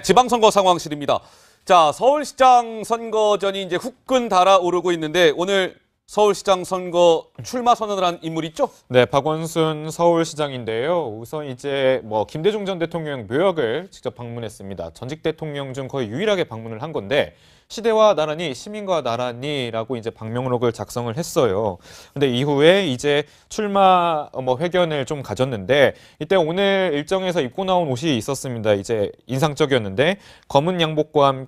지방선거 상황실입니다. 자, 서울시장 선거전이 이제 후끈 달아오르고 있는데 오늘 서울시장 선거 출마 선언을 한 인물이 있죠? 네, 박원순 서울시장인데요. 우선 이제 김대중 전 대통령 묘역을 직접 방문했습니다. 전직 대통령 중 거의 유일하게 방문을 한 건데 시대와 나란히 시민과 나란히라고 이제 방명록을 작성을 했어요. 근데 이후에 이제 출마 회견을 좀 가졌는데 이때 오늘 일정에서 입고 나온 옷이 있었습니다. 이제 인상적이었는데 검은 양복과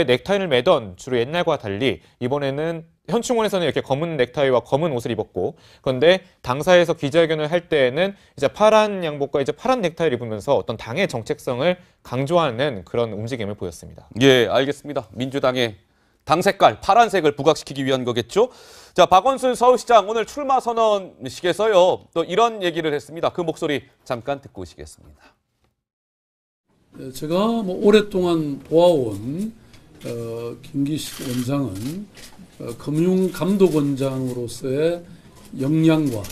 넥타이를 매던 주로 옛날과 달리 이번에는 현충원에서는 이렇게 검은 넥타이와 검은 옷을 입었고, 그런데 당사에서 기자회견을 할 때에는 이제 파란 양복과 이제 파란 넥타이를 입으면서 어떤 당의 정책성을 강조하는 그런 움직임을 보였습니다. 예, 알겠습니다. 민주당의 당 색깔 파란색을 부각시키기 위한 거겠죠? 자, 박원순 서울시장 오늘 출마 선언식에서요 또 이런 얘기를 했습니다. 그 목소리 잠깐 듣고 오시겠습니다. 제가 오랫동안 보아온 김기식 원장은 금융감독원장으로서의 역량과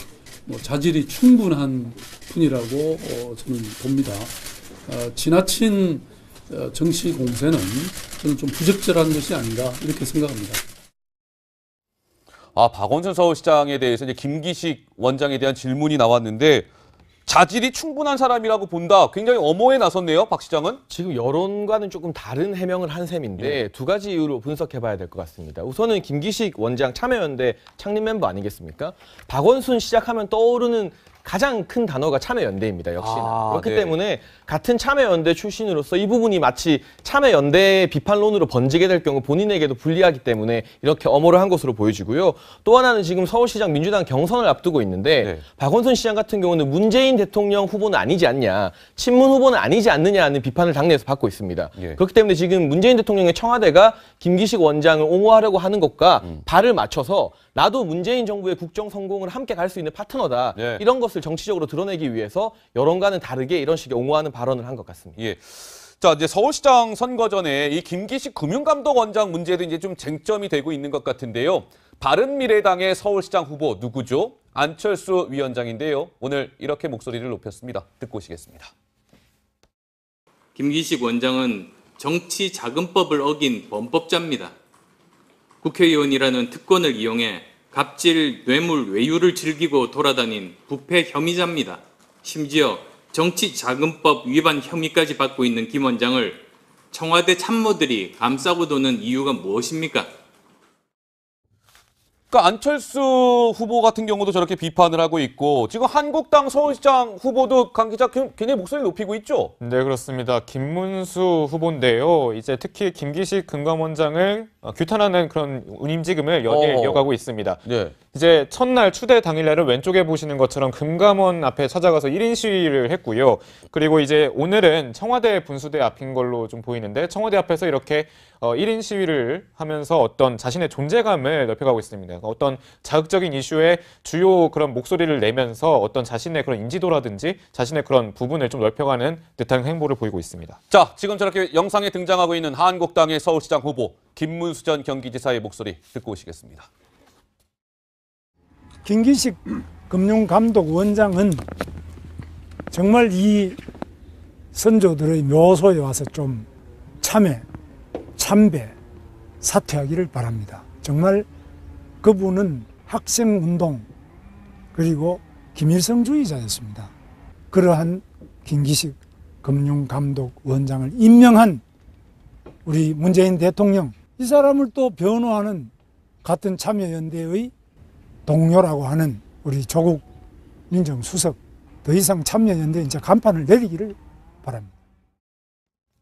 자질이 충분한 분이라고 저는 봅니다. 지나친 정치 공세는 저는 좀 부적절한 것이 아닌가 이렇게 생각합니다. 박원순 서울시장에 대해서 이제 김기식 원장에 대한 질문이 나왔는데 자질이 충분한 사람이라고 본다. 굉장히 엄호에 나섰네요, 박 시장은. 지금 여론과는 조금 다른 해명을 한 셈인데 두 가지 이유로 분석해봐야 될 것 같습니다. 우선은 김기식 원장 참여연대 창립 멤버 아니겠습니까? 박원순 시작하면 떠오르는 가장 큰 단어가 참여연대입니다, 역시나. 그렇기 때문에 같은 참여연대 출신으로서 이 부분이 마치 참여연대의 비판론으로 번지게 될 경우 본인에게도 불리하기 때문에 이렇게 엄호를 한 것으로 보여지고요. 또 하나는 지금 서울시장 민주당 경선을 앞두고 있는데 박원순 시장 같은 경우는 문재인 대통령 후보는 아니지 않냐, 친문 후보는 아니지 않느냐는 비판을 당내에서 받고 있습니다. 그렇기 때문에 지금 문재인 대통령의 청와대가 김기식 원장을 옹호하려고 하는 것과 발을 맞춰서 나도 문재인 정부의 국정 성공을 함께 갈 수 있는 파트너다. 이런 것을 정치적으로 드러내기 위해서 여론과는 다르게 이런 식의 옹호하는 발언을 한 것 같습니다. 자, 이제 서울시장 선거 전에 이 김기식 금융감독원장 문제도 이제 좀 쟁점이 되고 있는 것 같은데요. 바른미래당의 서울시장 후보 누구죠? 안철수 위원장인데요. 오늘 이렇게 목소리를 높였습니다. 듣고 오시겠습니다. 김기식 원장은 정치자금법을 어긴 범법자입니다. 국회의원이라는 특권을 이용해 갑질, 뇌물, 외유를 즐기고 돌아다닌 부패 혐의자입니다. 심지어 정치자금법 위반 혐의까지 받고 있는 김 원장을 청와대 참모들이 감싸고 도는 이유가 무엇입니까? 그러니까 안철수 후보 같은 경우도 저렇게 비판을 하고 있고 지금 한국당 서울시장 후보도 강 기자 굉장히 목소리 높이고 있죠? 네, 그렇습니다. 김문수 후보인데요. 이제 특히 김기식 금감원장을 규탄하는 그런 운임지금을 연일 이어가고 있습니다. 이제 첫날 추대 당일날을 왼쪽에 보시는 것처럼 금감원 앞에 찾아가서 1인 시위를 했고요. 그리고 이제 오늘은 청와대 분수대 앞인 걸로 좀 보이는데 청와대 앞에서 이렇게 1인 시위를 하면서 어떤 자신의 존재감을 넓혀가고 있습니다. 어떤 자극적인 이슈에 주요 그런 목소리를 내면서 어떤 자신의 그런 인지도라든지 자신의 그런 부분을 좀 넓혀가는 듯한 행보를 보이고 있습니다. 자, 지금 저렇게 영상에 등장하고 있는 한국당의 서울시장 후보 김문수 전 경기지사의 목소리 듣고 오시겠습니다. 김기식 금융감독원장은 정말 이 선조들의 묘소에 와서 좀 참배, 사퇴하기를 바랍니다. 정말 그분은 학생운동 그리고 김일성주의자였습니다. 그러한 김기식 금융감독원장을 임명한 우리 문재인 대통령, 이 사람을 또 변호하는 같은 참여연대의 동료라고 하는 우리 조국 민정수석, 더 이상 참여연대에 이제 간판을 내리기를 바랍니다.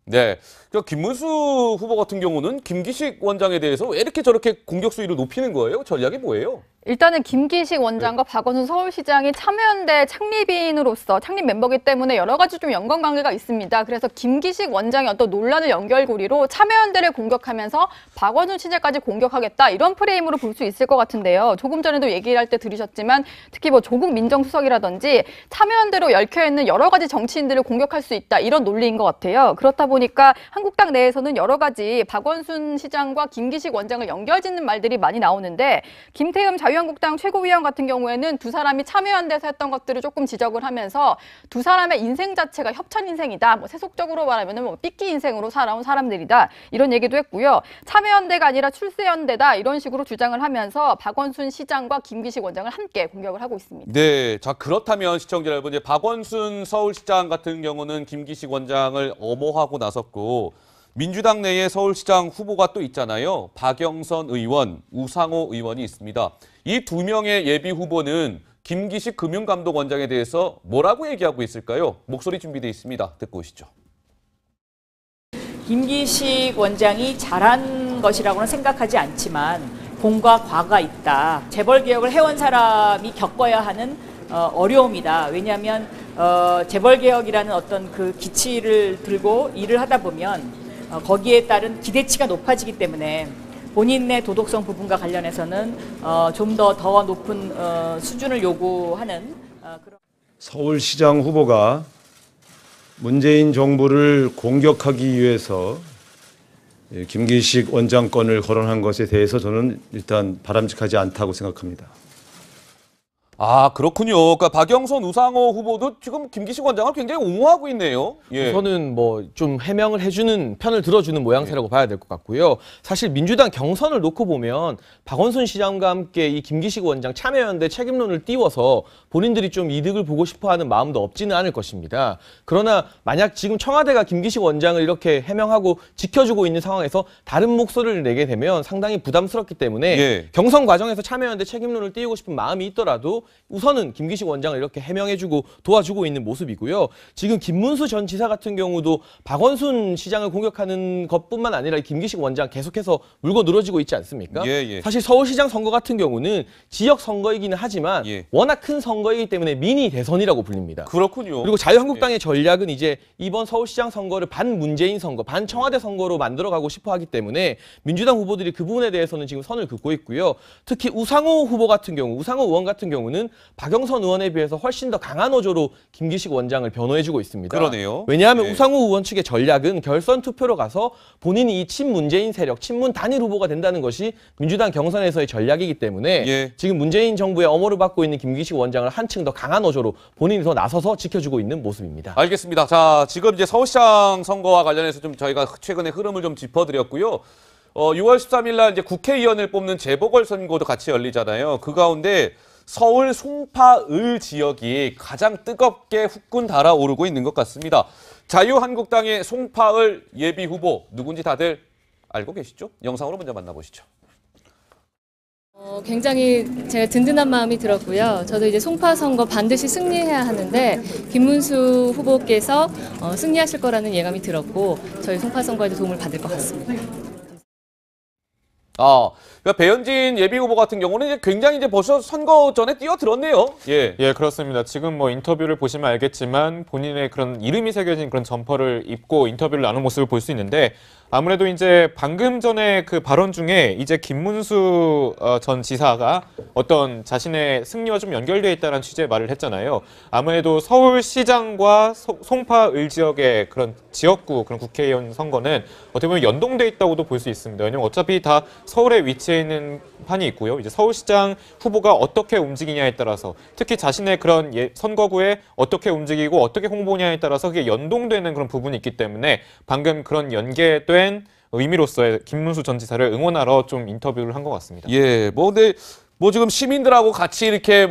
네, 김문수 후보 같은 경우는 김기식 원장에 대해서 왜 이렇게 저렇게 공격 수위를 높이는 거예요? 전략이 뭐예요? 일단은 김기식 원장과 박원순 서울시장이 참여연대 창립인으로서 창립 멤버이기 때문에 여러 가지 좀 연관관계가 있습니다. 그래서 김기식 원장의 어떤 논란을 연결고리로 참여연대를 공격하면서 박원순 시장까지 공격하겠다 이런 프레임으로 볼 수 있을 것 같은데요. 조금 전에도 얘기를 할 때 들으셨지만 특히 조국 민정수석이라든지 참여연대로 얽혀있는 여러 가지 정치인들을 공격할 수 있다 이런 논리인 것 같아요. 그렇다 보니까 한국당 내에서는 여러 가지 박원순 시장과 김기식 원장을 연결짓는 말들이 많이 나오는데 김태흠 자유한국당 최고위원 같은 경우에는 두 사람이 참여연대에서 했던 것들을 조금 지적을 하면서 두 사람의 인생 자체가 협찬 인생이다. 뭐 세속적으로 말하면 뭐 삐끼 인생으로 살아온 사람들이다. 이런 얘기도 했고요. 참여연대가 아니라 출세연대다. 이런 식으로 주장을 하면서 박원순 시장과 김기식 원장을 함께 공격을 하고 있습니다. 네, 자 그렇다면 시청자 여러분, 이제 박원순 서울시장 같은 경우는 김기식 원장을 엄호하고 나섰고 민주당 내에 서울시장 후보가 또 있잖아요. 박영선 의원, 우상호 의원이 있습니다. 이 두 명의 예비 후보는 김기식 금융감독원장에 대해서 뭐라고 얘기하고 있을까요? 목소리 준비되어 있습니다. 듣고 오시죠. 김기식 원장이 잘한 것이라고는 생각하지 않지만 공과 과가 있다. 재벌개혁을 해온 사람이 겪어야 하는 어려움이다. 왜냐하면 재벌개혁이라는 어떤 그 기치를 들고 일을 하다 보면 거기에 따른 기대치가 높아지기 때문에 본인의 도덕성 부분과 관련해서는 좀 더 높은 수준을 요구하는 그런. 서울시장 후보가 문재인 정부를 공격하기 위해서 김기식 원장권을 거론한 것에 대해서 저는 일단 바람직하지 않다고 생각합니다. 아, 그렇군요. 그러니까 박영선, 우상호 후보도 지금 김기식 원장을 굉장히 옹호하고 있네요. 예. 저는 뭐 좀 해명을 해주는, 편을 들어주는 모양새라고 봐야 될 것 같고요. 사실 민주당 경선을 놓고 보면 박원순 시장과 함께 이 김기식 원장 참여연대 책임론을 띄워서 본인들이 좀 이득을 보고 싶어하는 마음도 없지는 않을 것입니다. 그러나 만약 지금 청와대가 김기식 원장을 이렇게 해명하고 지켜주고 있는 상황에서 다른 목소리를 내게 되면 상당히 부담스럽기 때문에 예. 경선 과정에서 참여연대 책임론을 띄우고 싶은 마음이 있더라도 우선은 김기식 원장을 이렇게 해명해주고 도와주고 있는 모습이고요. 지금 김문수 전 지사 같은 경우도 박원순 시장을 공격하는 것뿐만 아니라 김기식 원장 계속해서 물고 늘어지고 있지 않습니까? 예. 사실 서울시장 선거 같은 경우는 지역 선거이기는 하지만 예. 워낙 큰 선거이기 때문에 미니 대선이라고 불립니다. 그렇군요. 그리고 자유한국당의 전략은 이제 이번 서울시장 선거를 반 문재인 선거, 반 청와대 선거로 만들어가고 싶어 하기 때문에 민주당 후보들이 그 부분에 대해서는 지금 선을 긋고 있고요. 특히 우상호 후보 같은 경우, 우상호 의원 같은 경우는 박영선 의원에 비해서 훨씬 더 강한 어조로 김기식 원장을 변호해주고 있습니다. 그러네요. 왜냐하면 예. 우상호 의원 측의 전략은 결선 투표로 가서 본인이 이 친문재인 세력, 친문 단일 후보가 된다는 것이 민주당 경선에서의 전략이기 때문에 예. 지금 문재인 정부의 엄호를 받고 있는 김기식 원장을 한층 더 강한 어조로 본인이 더 나서서 지켜주고 있는 모습입니다. 알겠습니다. 자, 지금 이제 서울시장 선거와 관련해서 좀 저희가 최근의 흐름을 좀 짚어드렸고요. 6월 13일 날 이제 국회의원을 뽑는 재보궐선거도 같이 열리잖아요. 그 가운데 서울 송파을 지역이 가장 뜨겁게 후끈 달아오르고 있는 것 같습니다. 자유한국당의 송파을 예비 후보 누군지 다들 알고 계시죠? 영상으로 먼저 만나보시죠. 굉장히 제가 든든한 마음이 들었고요. 저도 이제 송파 선거 반드시 승리해야 하는데 김문수 후보께서 승리하실 거라는 예감이 들었고 저희 송파 선거에도 도움을 받을 것 같습니다. 그러니까 배현진 예비 후보 같은 경우는 이제 굉장히 이제 벌써 선거 전에 뛰어들었네요. 예. 예, 그렇습니다. 지금 뭐 인터뷰를 보시면 알겠지만 본인의 그런 이름이 새겨진 그런 점퍼를 입고 인터뷰를 나눈 모습을 볼 수 있는데 아무래도 이제 방금 전에 그 발언 중에 이제 김문수 전 지사가 어떤 자신의 승리와 좀 연결되어 있다는 취지의 말을 했잖아요. 아무래도 서울시장과 송파을 지역의 그런 지역구 그런 국회의원 선거는 어떻게 보면 연동돼 있다고도 볼 수 있습니다. 왜냐면 어차피 다 서울에 위치해 있는 판이 있고요. 이제 서울시장 후보가 어떻게 움직이냐에 따라서 특히 자신의 그런 선거구에 어떻게 움직이고 어떻게 홍보냐에 따라서 그게 연동되는 그런 부분이 있기 때문에 방금 그런 연계된 의미로서의 김문수 전 지사를 응원하러 좀 인터뷰를 한 것 같습니다. 예, 근데 지금 시민들하고 같이 이렇게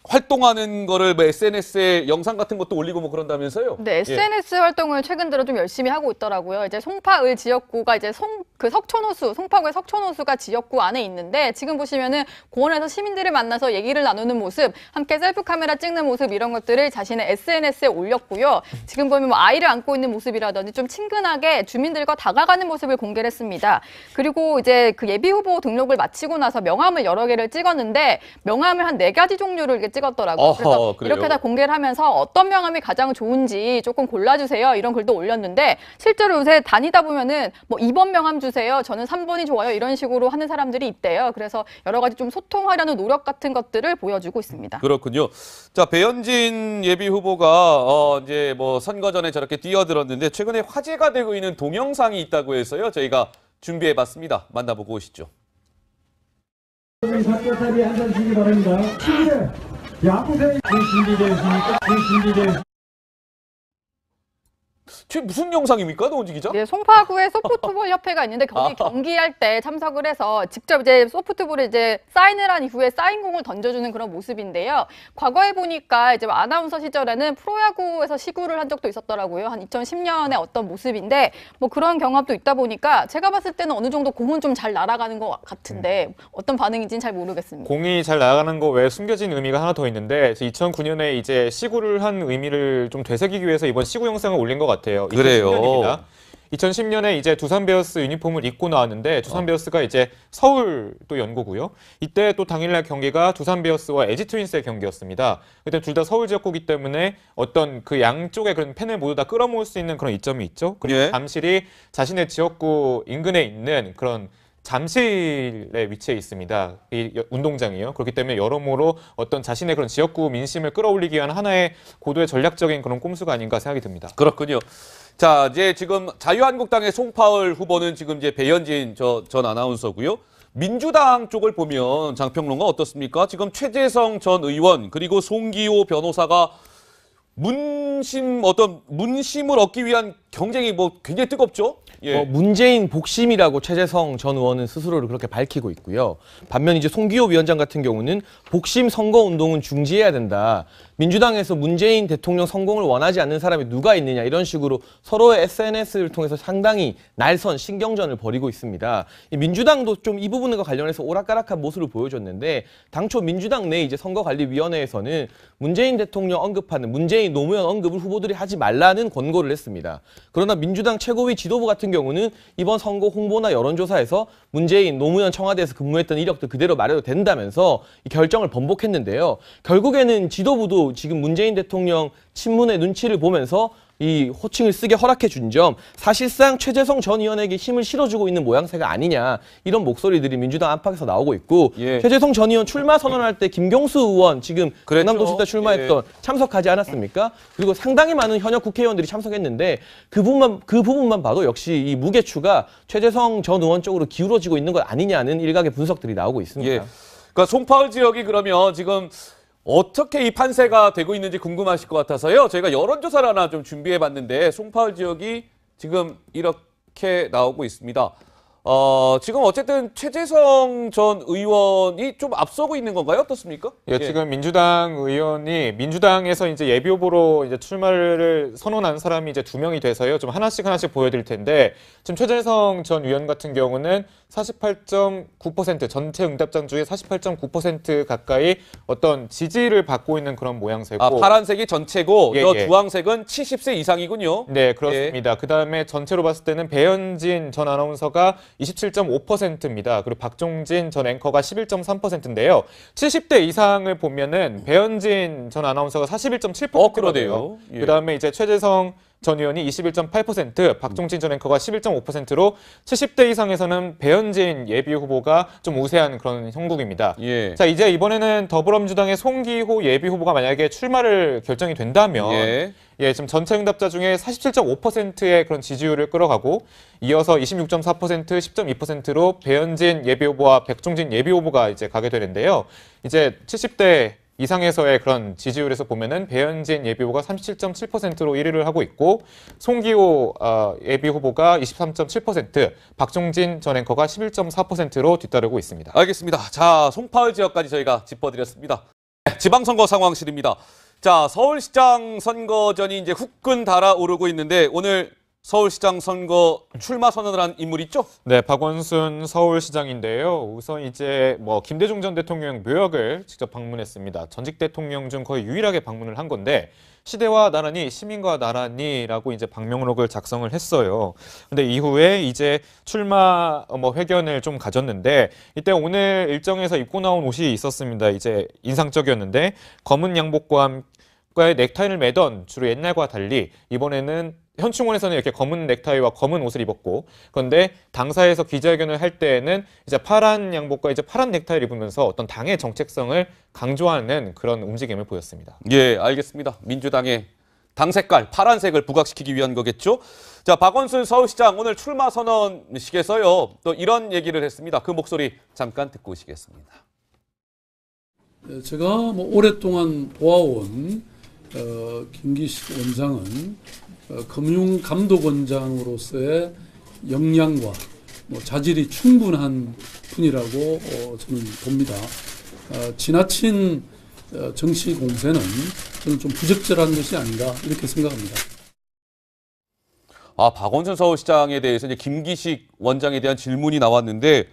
활동하는 거를 SNS에 영상 같은 것도 올리고 뭐 그런다면서요? 네, SNS 활동을 최근 들어 좀 열심히 하고 있더라고요. 이제 송파을 지역구가 이제 석촌호수, 송파구의 석촌호수가 지역구 안에 있는데 지금 보시면은 공원에서 시민들을 만나서 얘기를 나누는 모습, 함께 셀프 카메라 찍는 모습 이런 것들을 자신의 SNS에 올렸고요. 지금 보면 뭐 아이를 안고 있는 모습이라든지 좀 친근하게 주민들과 다가가는 모습을 공개를 했습니다. 그리고 이제 그 예비 후보 등록을 마치고 나서 명함을 여러 개를 찍었는데 명함을 한 4가지 종류를 이렇게 찍었더라고요. 그래서 그래요? 이렇게 다 공개를 하면서 어떤 명함이 가장 좋은지 조금 골라주세요. 이런 글도 올렸는데 실제로 요새 다니다 보면은 뭐 2번 명함 주세요. 저는 3번이 좋아요. 이런 식으로 하는 사람들이 있대요. 그래서 여러 가지 좀 소통하려는 노력 같은 것들을 보여주고 있습니다. 그렇군요. 자, 배현진 예비 후보가 이제 뭐 선거 전에 저렇게 뛰어들었는데 최근에 화제가 되고 있는 동영상이 있다고 해서요. 저희가 준비해봤습니다. 만나보고 오시죠. 닭뼈살이 한잔 주기 바랍니다. 시민의 야구세 준비되었습니까? 준비되었습니까? 지금 무슨 영상입니까, 노은지 기자? 네, 송파구에 소프트볼 협회가 있는데 거기 경기할 때 참석을 해서 직접 이제 소프트볼에 이제 사인을 한 이후에 사인공을 던져주는 그런 모습인데요. 과거에 보니까 이제 아나운서 시절에는 프로야구에서 시구를 한 적도 있었더라고요. 한 2010년에 어떤 모습인데 뭐 그런 경험도 있다 보니까 제가 봤을 때는 어느 정도 공은 좀 잘 날아가는 것 같은데 어떤 반응인지는 잘 모르겠습니다. 공이 잘 나가는 거 외에 숨겨진 의미가 하나 더 있는데 2009년에 이제 시구를 한 의미를 좀 되새기기 위해서 이번 시구 영상을 올린 것 같아요. 그래요. 2010년입니다. 2010년에 이제 두산 베어스 유니폼을 입고 나왔는데 두산 베어스가 이제 서울 또 연고고요. 이때 또 당일날 경기가 두산 베어스와 LG 트윈스의 경기였습니다. 그때 둘 다 서울 지역구기 때문에 어떤 그 양쪽의 그런 팬을 모두 다 끌어모을 수 있는 그런 이점이 있죠. 그리고 예. 잠실이 자신의 지역구 인근에 있는 그런 잠실에 위치해 있습니다. 이 운동장이요. 그렇기 때문에 여러모로 어떤 자신의 그런 지역구 민심을 끌어올리기 위한 하나의 고도의 전략적인 그런 꼼수가 아닌가 생각이 듭니다. 그렇군요. 자, 이제 지금 자유한국당의 송파을 후보는 지금 이제 배현진 전 아나운서고요. 민주당 쪽을 보면 장평론가 어떻습니까? 지금 최재성 전 의원 그리고 송기호 변호사가 문심을 얻기 위한 경쟁이 뭐 굉장히 뜨겁죠? 예. 문재인 복심이라고 최재성 전 의원은 스스로를 그렇게 밝히고 있고요. 반면 이제 송기호 위원장 같은 경우는 복심 선거 운동은 중지해야 된다. 민주당에서 문재인 대통령 성공을 원하지 않는 사람이 누가 있느냐 이런 식으로 서로의 SNS를 통해서 상당히 날선 신경전을 벌이고 있습니다. 민주당도 좀 이 부분과 관련해서 오락가락한 모습을 보여줬는데 당초 민주당 내 이제 선거관리위원회에서는 문재인 대통령 언급하는 문재인 노무현 언급을 후보들이 하지 말라는 권고를 했습니다. 그러나 민주당 최고위 지도부 같은 경우는 이번 선거 홍보나 여론조사에서 문재인, 노무현 청와대에서 근무했던 이력도 그대로 말해도 된다면서 이 결정을 번복했는데요. 결국에는 지도부도 지금 문재인 대통령 친문의 눈치를 보면서 이 호칭을 쓰게 허락해 준 점 사실상 최재성 전 의원에게 힘을 실어주고 있는 모양새가 아니냐 이런 목소리들이 민주당 안팎에서 나오고 있고 예. 최재성 전 의원 출마 선언할 때 김경수 의원 지금 그랬죠. 경남도지사 출마했던 참석하지 않았습니까? 그리고 상당히 많은 현역 국회의원들이 참석했는데 그 부분만 봐도 역시 이 무게추가 최재성 전 의원 쪽으로 기울어지고 있는 것 아니냐는 일각의 분석들이 나오고 있습니다. 예. 그러니까 송파을 지역이 그러면 지금 어떻게 이 판세가 되고 있는지 궁금하실 것 같아서요. 저희가 여론조사를 하나 좀 준비해봤는데 송파을 지역이 지금 이렇게 나오고 있습니다. 지금 어쨌든 최재성 전 의원이 좀 앞서고 있는 건가요? 어떻습니까? 예, 지금 민주당 의원이 민주당에서 이제 예비 후보로 이제 출마를 선언한 사람이 이제 2명이 돼서요. 좀 하나씩 보여드릴 텐데 지금 최재성 전 의원 같은 경우는 48.9% 전체 응답자 중에 48.9% 가까이 어떤 지지를 받고 있는 그런 모양새고 파란색이 전체고 예, 저 예. 주황색은 70세 이상이군요. 네, 그렇습니다. 그다음에 전체로 봤을 때는 배현진 전 아나운서가 27.5%입니다. 그리고 박종진 전 앵커가 11.3%인데요. 70대 이상을 보면은 배현진 전 아나운서가 41.7%거든요. 그러네요. 예. 그다음에 이제 최재성 전 의원이 21.8%, 박종진 전 앵커가 11.5%로 70대 이상에서는 배현진 예비 후보가 좀 우세한 그런 형국입니다. 예. 자, 이제 이번에는 더불어민주당의 송기호 예비 후보가 만약에 출마를 결정이 된다면 예. 지금 전체 응답자 중에 47.5%의 그런 지지율을 끌어가고 이어서 26.4%, 10.2%로 배현진 예비 후보와 박종진 예비 후보가 이제 가게 되는데요. 이제 70대 이상에서의 그런 지지율에서 보면은 배현진 예비 후보가 37.7%로 1위를 하고 있고 송기호 예비 후보가 23.7%, 박종진 전 앵커가 11.4%로 뒤따르고 있습니다. 알겠습니다. 자, 송파을 지역까지 저희가 짚어드렸습니다. 지방선거 상황실입니다. 자, 서울시장 선거전이 이제 후끈 달아오르고 있는데 오늘 서울시장 선거 출마 선언을 한 인물이 있죠? 네, 박원순 서울시장인데요. 우선 이제 김대중 전 대통령 묘역을 직접 방문했습니다. 전직 대통령 중 거의 유일하게 방문을 한 건데 시대와 나란히 시민과 나란히라고 이제 방명록을 작성을 했어요. 근데 이후에 이제 출마 회견을 좀 가졌는데 이때 오늘 일정에서 입고 나온 옷이 있었습니다. 이제 인상적이었는데 검은 양복과 넥타이를 매던 주로 옛날과 달리 이번에는 현충원에서는 이렇게 검은 넥타이와 검은 옷을 입었고 그런데 당사에서 기자회견을 할 때에는 이제 파란 양복과 이제 파란 넥타이를 입으면서 어떤 당의 정책성을 강조하는 그런 움직임을 보였습니다. 예, 알겠습니다. 민주당의 당 색깔 파란색을 부각시키기 위한 거겠죠. 자, 박원순 서울시장 오늘 출마 선언식에서요 또 이런 얘기를 했습니다. 그 목소리 잠깐 듣고 오시겠습니다. 제가 뭐 오랫동안 보아온 김기식 원장은 금융감독원장으로서의 역량과 뭐 자질이 충분한 분이라고 저는 봅니다. 지나친 정치 공세는 저는 좀 부적절한 것이 아닌가 이렇게 생각합니다. 박원순 서울시장에 대해서 이제 김기식 원장에 대한 질문이 나왔는데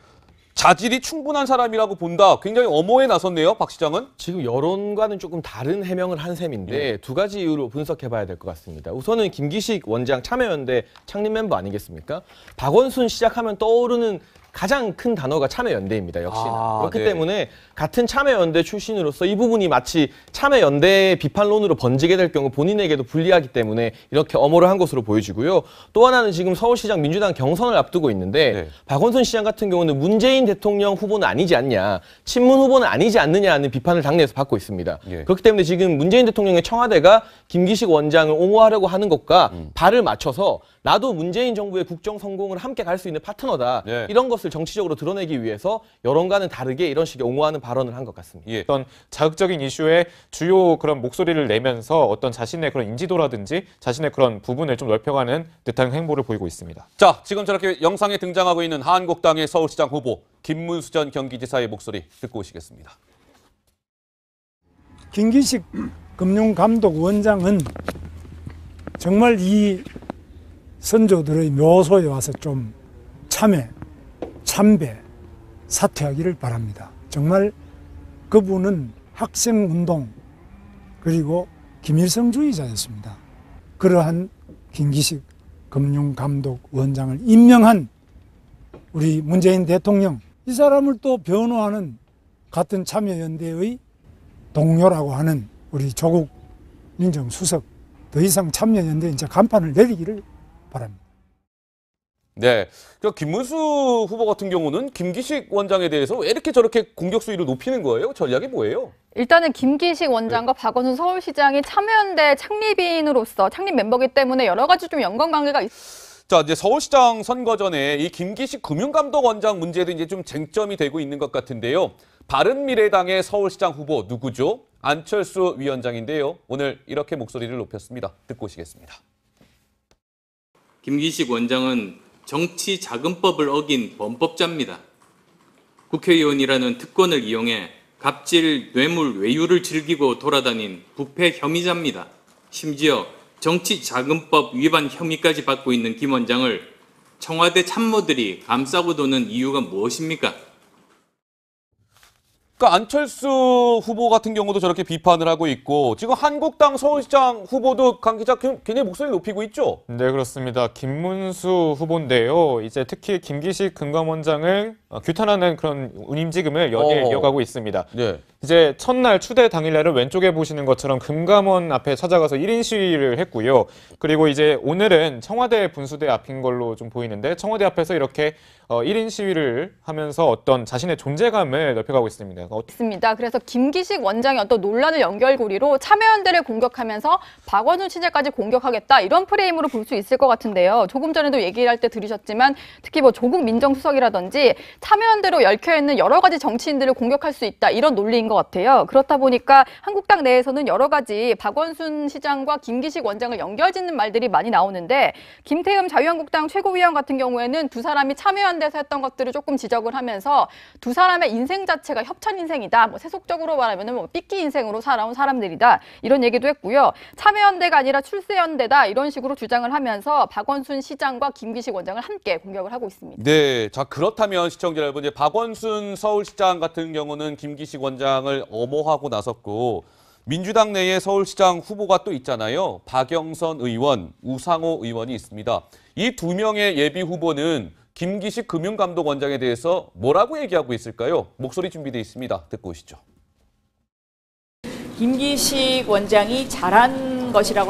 자질이 충분한 사람이라고 본다. 굉장히 엄호에 나섰네요, 박 시장은. 지금 여론과는 조금 다른 해명을 한 셈인데 두 가지 이유로 분석해봐야 될 것 같습니다. 우선은 김기식 원장 참여연대 창립 멤버 아니겠습니까? 박원순 시작하면 떠오르는 가장 큰 단어가 참여연대입니다. 역시나. 그렇기 때문에 같은 참여연대 출신으로서 이 부분이 마치 참여연대의 비판론으로 번지게 될 경우 본인에게도 불리하기 때문에 이렇게 엄호를 한 것으로 보여지고요. 또 하나는 지금 서울시장 민주당 경선을 앞두고 있는데 박원순 시장 같은 경우는 문재인 대통령 후보는 아니지 않냐, 친문 후보는 아니지 않느냐는 비판을 당내에서 받고 있습니다. 그렇기 때문에 지금 문재인 대통령의 청와대가 김기식 원장을 옹호하려고 하는 것과 발을 맞춰서 나도 문재인 정부의 국정 성공을 함께 갈 수 있는 파트너다. 이런 것을 정치적으로 드러내기 위해서 여론과는 다르게 이런 식의 옹호하는 발언을 한 것 같습니다. 어떤 자극적인 이슈에 주요 그런 목소리를 내면서 어떤 자신의 그런 인지도라든지 자신의 그런 부분을 좀 넓혀가는 듯한 행보를 보이고 있습니다. 자, 지금 저렇게 영상에 등장하고 있는 한국당의 서울시장 후보 김문수 전 경기지사의 목소리 듣고 오시겠습니다. 김기식 금융감독원장은 정말 이 선조들의 묘소에 와서 좀 참배, 사퇴하기를 바랍니다. 정말 그분은 학생운동 그리고 김일성주의자였습니다. 그러한 김기식 금융감독원장을 임명한 우리 문재인 대통령, 이 사람을 또 변호하는 같은 참여연대의 동료라고 하는 우리 조국 민정수석, 더 이상 참여연대에 이제 간판을 내리기를 바랍니다. 네, 김문수 후보 같은 경우는 김기식 원장에 대해서 왜 이렇게 저렇게 공격 수위를 높이는 거예요? 전략이 뭐예요? 일단은 김기식 원장과 박원순 서울시장이 참여연대 창립인으로서 창립 멤버이기 때문에 여러 가지 좀 연관관계가 있습니다. 자, 이제 서울시장 선거 전에 이 김기식 금융감독원장 문제도 이제 좀 쟁점이 되고 있는 것 같은데요. 바른미래당의 서울시장 후보 누구죠? 안철수 위원장인데요. 오늘 이렇게 목소리를 높였습니다. 듣고 오시겠습니다. 김기식 원장은 정치자금법을 어긴 범법자입니다. 국회의원이라는 특권을 이용해 갑질, 뇌물, 외유를 즐기고 돌아다닌 부패 혐의자입니다. 심지어 정치자금법 위반 혐의까지 받고 있는 김 원장을 청와대 참모들이 감싸고 도는 이유가 무엇입니까? 그러니까 안철수 후보 같은 경우도 저렇게 비판을 하고 있고 지금 한국당 서울시장 후보도 강 기자 굉장히 목소리를 높이고 있죠? 네, 그렇습니다. 김문수 후보인데요. 이제 특히 김기식 금감원장을 규탄하는 그런 운임지금을 연일 이어가고 있습니다. 네. 이제 첫날 추대 당일날은 왼쪽에 보시는 것처럼 금감원 앞에 찾아가서 1인 시위를 했고요. 그리고 이제 오늘은 청와대 분수대 앞인 걸로 좀 보이는데 청와대 앞에서 이렇게 1인 시위를 하면서 어떤 자신의 존재감을 넓혀가고 있습니다. 있습니다. 그래서 김기식 원장이 어떤 논란을 연결고리로 참여연대를 공격하면서 박원순 시장까지 공격하겠다 이런 프레임으로 볼 수 있을 것 같은데요. 조금 전에도 얘기를 할 때 들으셨지만 특히 뭐 조국 민정수석이라든지 참여연대로 얽혀있는 여러 가지 정치인들을 공격할 수 있다 이런 논리인 것 같아요. 그렇다 보니까 한국당 내에서는 여러 가지 박원순 시장과 김기식 원장을 연결짓는 말들이 많이 나오는데 김태흠 자유한국당 최고위원 같은 경우에는 두 사람이 참여연대에서 했던 것들을 조금 지적을 하면서 두 사람의 인생 자체가 협찬 인생이다. 뭐 세속적으로 말하면 뭐 삐끼 인생으로 살아온 사람들이다. 이런 얘기도 했고요. 참여연대가 아니라 출세연대다. 이런 식으로 주장을 하면서 박원순 시장과 김기식 원장을 함께 공격을 하고 있습니다. 네, 자 그렇다면 시청자 여러분, 이제 박원순 서울시장 같은 경우는 김기식 원장을 엄호하고 나섰고 민주당 내에 서울시장 후보가 또 있잖아요. 박영선 의원, 우상호 의원이 있습니다. 이 두 명의 예비 후보는 김기식 금융감독원장에 대해서 뭐라고 얘기하고 있을까요? 목소리 준비되어 있습니다. 듣고 오시죠. 김기식 원장이 잘한 것이라고